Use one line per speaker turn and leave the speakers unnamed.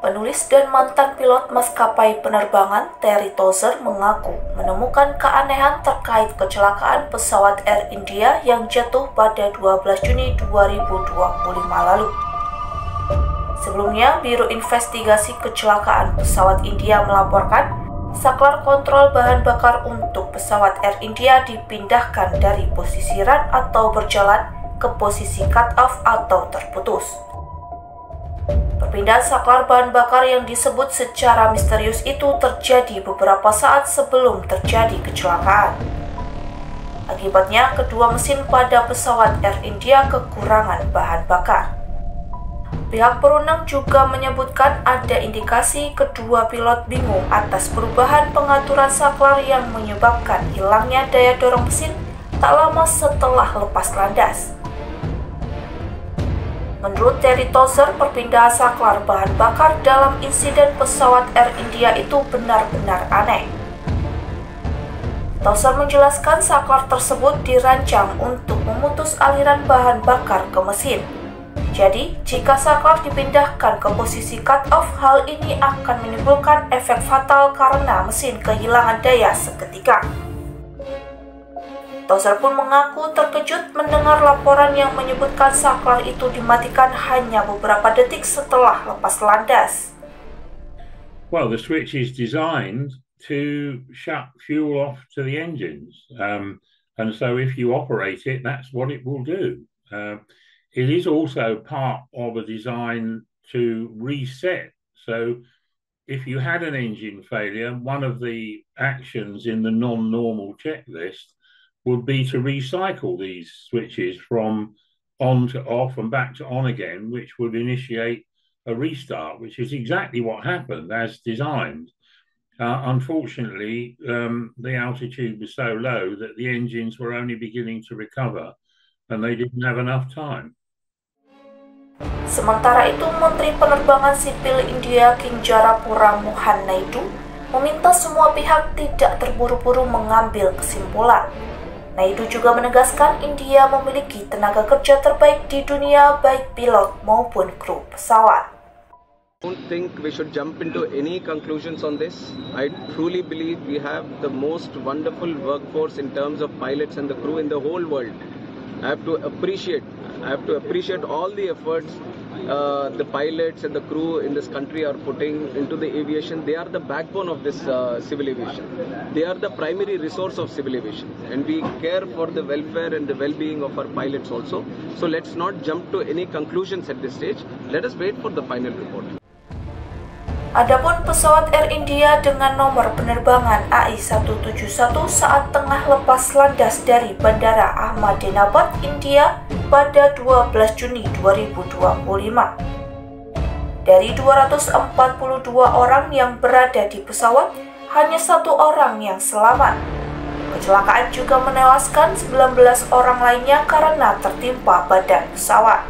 Penulis dan mantan pilot maskapai penerbangan Terry Tozer mengaku menemukan keanehan terkait kecelakaan pesawat Air India yang jatuh pada 12 Juni 2025 lalu. Sebelumnya, Biro Investigasi Kecelakaan Pesawat India melaporkan Sakelar kontrol bahan bakar untuk pesawat Air India dipindahkan dari posisi run atau berjalan ke posisi cut off atau terputus. Perpindahan saklar bahan bakar yang disebut secara misterius itu terjadi beberapa saat sebelum terjadi kecelakaan. Akibatnya, kedua mesin pada pesawat Air India kekurangan bahan bakar. Pihak berwenang juga menyebutkan ada indikasi kedua pilot bingung atas perubahan pengaturan saklar yang menyebabkan hilangnya daya dorong mesin tak lama setelah lepas landas. Menurut Terry Tozer, perpindahan saklar bahan bakar dalam insiden pesawat Air India itu benar-benar aneh. Tozer menjelaskan saklar tersebut dirancang untuk memutus aliran bahan bakar ke mesin. Jadi, jika saklar dipindahkan ke posisi cut-off, hal ini akan menimbulkan efek fatal karena mesin kehilangan daya seketika. Tozer pun mengaku terkejut mendengar laporan yang menyebutkan saklar itu dimatikan hanya beberapa detik setelah lepas landas.
Well, the switch is designed to shut fuel off to the engines, and so if you operate it, that's what it will do. It is also part of a design to reset. So if you had an engine failure, one of the actions in the non-normal checklist would be to recycle these switches from on to off and back to on again, which would initiate a restart, which is exactly what happened as designed. Unfortunately, the altitude was so low that the engines were only beginning to recover and they didn't have enough time.
Sementara itu, Menteri Penerbangan Sipil India Kinjara-Pura Mohan Naidu meminta semua pihak tidak terburu-buru mengambil kesimpulan. Naidu juga menegaskan India memiliki tenaga kerja terbaik di dunia, baik pilot maupun kru pesawat.
I don't think we should jump into any conclusions on this. I truly believe we have the most wonderful workforce in terms of pilots and the crew in the whole world. I have to appreciate all the efforts the pilots and the crew in this country are putting into the aviation. They are the backbone of this civil aviation. They are the primary resource of civil aviation, and we care for the welfare and the well-being of our pilots also. So let's not jump to any conclusions at this stage. Let us wait for the final report.
Adapun pesawat Air India dengan nomor penerbangan AI-171 saat tengah lepas landas dari Bandara Ahmedabad, India pada 12 Juni 2025. Dari 242 orang yang berada di pesawat, hanya 1 orang yang selamat. Kecelakaan juga menewaskan 19 orang lainnya karena tertimpa badan pesawat.